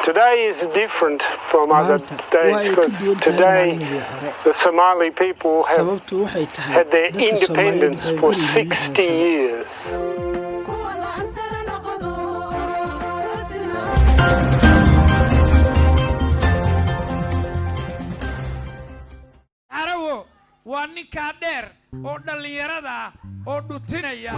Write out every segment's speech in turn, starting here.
Today is different from other days because today the Somali people have had their independence for 60 years. waa ninka dheer oo dhalinyarada oo dhutinaya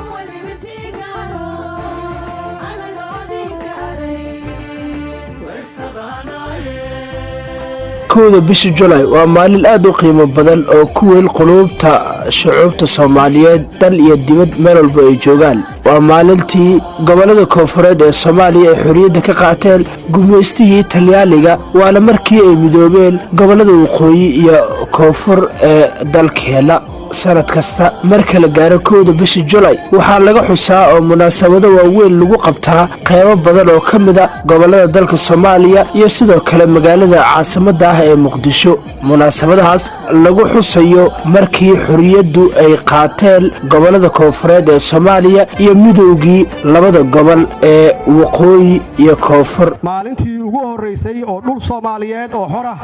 kooda bisha July waa maalin aad u qiimo badan oo ku weel qulubta shucuubta Soomaaliyeed dal iyo dibad meel walba ay joogaan waa maalintii gobolada koonfureed ee Soomaaliya ay xorriyadda ka qaateen gumeystihii Talyaaniga waana markii ay midoobeen gobolada waqooyi iyo koonfur ee dalkeena sanad kasta marka la gaaro kooda bisha July waxaa laga xusaa oo munaasabado waaweyn lagu qabtaa qaybo badan oo kamid ah gobolada dalka Soomaaliya iyo sidoo kale magaalada caasimadda ah ee Muqdisho munaasabadahaas lagu xusayo markii xorriyaddu ay qaateen gobolada koonfureed ee Soomaaliya iyo midowgii labada gobol ee waqooyi iyo koonfur maalintii ugu horeysay oo dhul Soomaaliyeed oo xor ah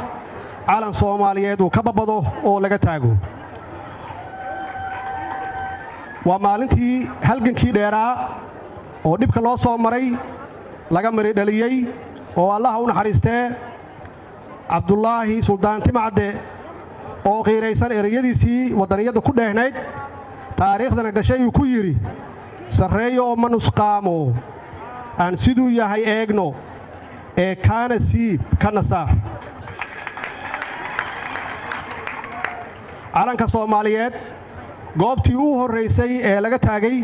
calan Soomaaliyeed uu ka babado oo laga taago waa maalintii halgankii dheeraa oo dhibka loo soo maray laga mari dhaliyay oo Allah u naxariistee Cabdullaahi Suldaan Timcadde oo qiiraysan erayadiisii wadaniyada ku dheehnayd taariikhdana gashay uu ku yiri sareeyo oo manusqaamo aan siduu yahay eegno ee kaana siib kana saar calanka Soomaaliyeed goobtii uu horeysay ee laga taagay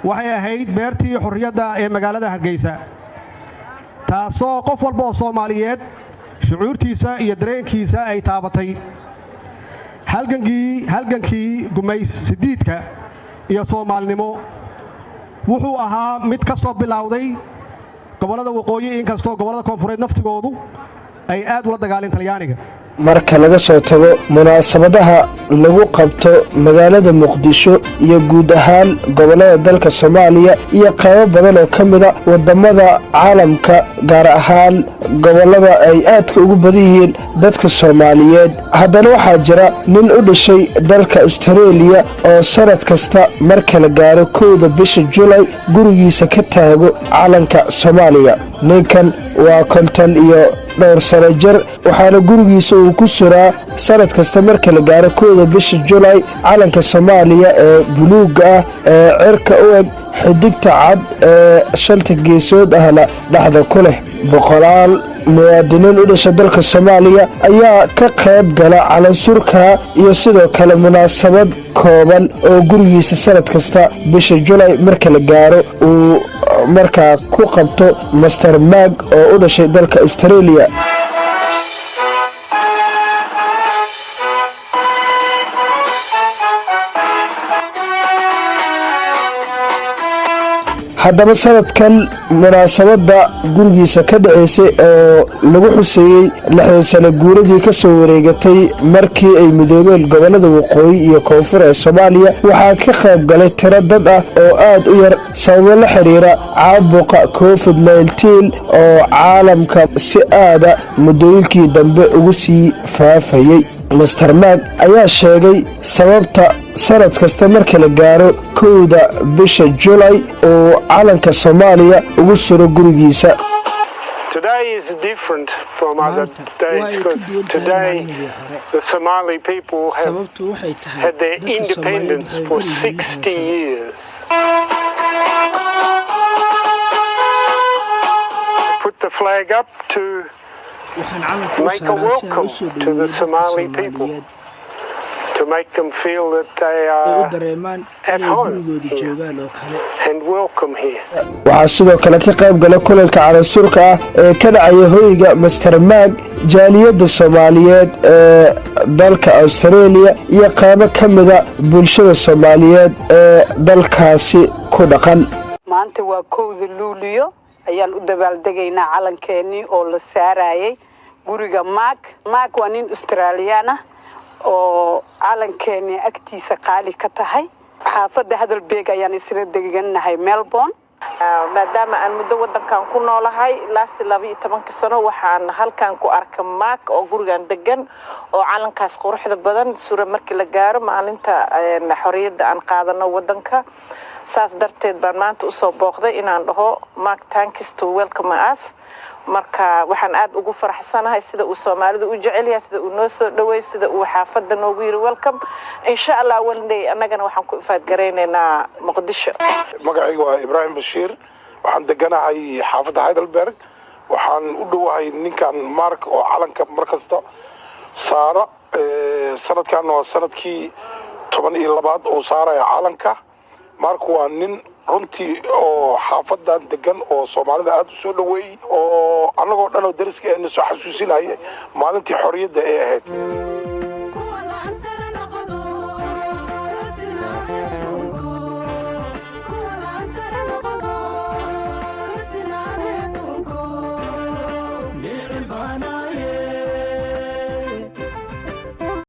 waxay ahayd beertii xorriyadda ee magaalada Hargeysa taasoo qof walba oo Soomaaliyeed shucuurtiisa iyo dareenkiisa ay taabatay halgankii gumaysidiidka iyo Soomaalinimo wuxuu ahaa mid ka soo bilowday gobolada waqooyi inkastoo gobolada koonfureed naftigoodu ay aad ula dagaaleen Talyaaniga marka laga soo tago munaasabadaha lagu qabto magaalada Muqdisho iyo guud ahaan gobolada dalka Soomaaliya iyo qaybo badan oo kamid ah wadamada caalamka gaar ahaan gobolada ay aadka ugu badan yihiin dadka Soomaaliyeed haddana waxaa jira nin u dhashay dalka Australia oo sanad kasta marka la gaaro kooda bisha July gurigiisa ka taago calanka Soomaaliya ninkan waa konton iyo dhowr sano jir waxaana gurigiisa uu ku suraa sanad kasta marka la gaaro kooda bisha July calanka Soomaaliya ee buluuga ah ee cirka u eg xidigta cad ee shanta geesood ahna dhaxda ku leh boqolaal muwaadiniin u dhashay dalka Soomaaliya ayaa ka qayb gala calansurka iyo sidoo kale munaasabad kooban oo gurigiisa sanad kasta bisha July marka la gaaro uu markaa ku qabto Master Mag oo u dhashay dalka Australia haddaba sanadkan munaasabada gurigiisa ka dhaceysay oo lagu xuseeyay 60 sano guuradii ka soo wareegatay markii ay midoobeen gobolada waqooyi iyo koonfur ee Soomaaliya waxaa ka qayb galay tiro dad ah oo aad u yar sababo la xiriira caabuqa COVID-19 oo caalamka si aada muddooyinkii dambe ugu sii faafayay Master Mag ayaa sheegay sababta sanad kasta marka la gaaro kooda bisha July oo calanka Soomaaliya ugu suro gurigiisa Today is different from other days because today the Somali people have had their independence for 60 years. Put the flag up to make a welcome to the Somali people, to make them feel that they are at home here and welcome here. waxaa sidoo kale ka qayb gala kulanka calansurka ah ee ka dhacaya hoyga Master Mag jaaliyadda Soomaaliyeed ee dalka Australia iyo qaybo kamid ah bulshada Soomaaliyeed ee dalkaasi ku dhaqan maanta waa kooda Luuliyo ayaan u dabaaldegaynaa calankeeni oo la saarayay guriga Mag waa nin Australian ah oo calankeeni agtiisa qaali ka tahay xaafadda Hadalbeeg ayaan isla deganahay Melbourne maadaama aan muddo wadankan ku noolahay last 12 sano waxaan halkan ku arkay maak oo gurigan degan oo calankaas quruxda badan suura markii la gaaro maalinta xorriyadda aan qaadano wadanka saas darteed baan maanta u soo booqday inaan dhaho maak thanks to welcome us marka waxaan aad ugu faraxsanahay sida uu Soomaalidu u jecel yahay sida uu noo soo dhaweey sida uu xaafadda noogu yiri welcome insha Allah one day annagana waxaan ku ifaad gareynaynaa Muqdisho magacaygu waa Ibrahim Bashiir waxaan deganahay xaafadda Heidelberg waxaan u dhawahay ninkan Mark oo calanka markasta saara sanadkan waa sanadkii 12 oo saaraya calanka Mark waa nin runtii oo xaafadan degan oo Soomaalida aad u soo dhaweeyay oo anagoo dhan oo dariska ee soo xasuusinayay maalintii xorriyadda ee ahayd